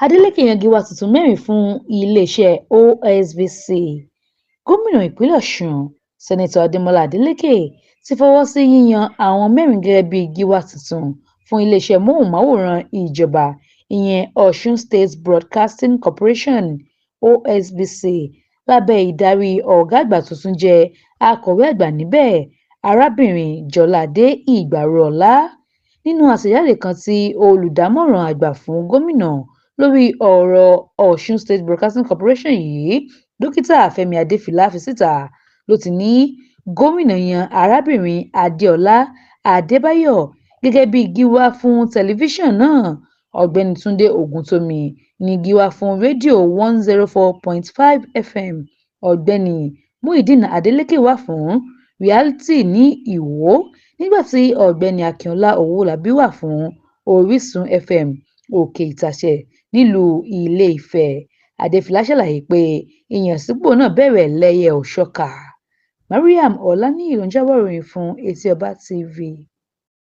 Adeleke yan gíwá tuntun mẹ́rin fún iléeṣẹ́ OSBC. Gómìnà ìpínlẹ̀ Ọ̀ṣun Sẹ́nẹ́tọ̀ Adémọ́lá Adeleke ti fọwọ́ sí yíyan àwọn mẹ́rin gẹ́gẹ́ bí gíwá tuntun fún iléeṣẹ́ móhùnmáwòrán ìjọba ìyẹn Ọ̀ṣun State Broadcasting Corporation (OSBC) lábẹ́ ìdarí ọ̀gá àgbà tó tún jẹ́ akọ̀wé àgbà níbẹ̀ arábìnrin Jọládé Ìgbàrọ̀lá. Nínú àtẹ̀jáde kan tí olùdámọ̀ràn àgbà fún gómìnà lórí ọ̀rọ̀ Ọ̀ṣun State Broadcasting Corporation yìí dókítà Fẹ́mi Adéfìlà fi síta ló ti ní gómìnà yan arábìnrin Adéọlá Adébáyọ̀ gẹ́gẹ́ bí gíwá fún tẹlifíṣàn náà. Ọ̀gbẹ́ni Túndé Ògúntómi ní gíwá fún rédíò 104.5 FM. Ọ̀gbẹ́ni Muideen Adeleke wà fún Reality ní Ìwó nígbà tí ọ̀gbẹ́ni Akínọlá Owólabí wà fún Orísun FM Òkè Ìtàṣẹ nílùú Ilé-Ifẹ̀. Adéfìlà ṣàlàyé pé ìyànsípò náà bẹ̀rẹ̀ lẹ́yẹ-ò-ṣọ́ká. Mariam Ọláníyì ló ń jábọ̀ ìròyìn fún Etí Ọba TV.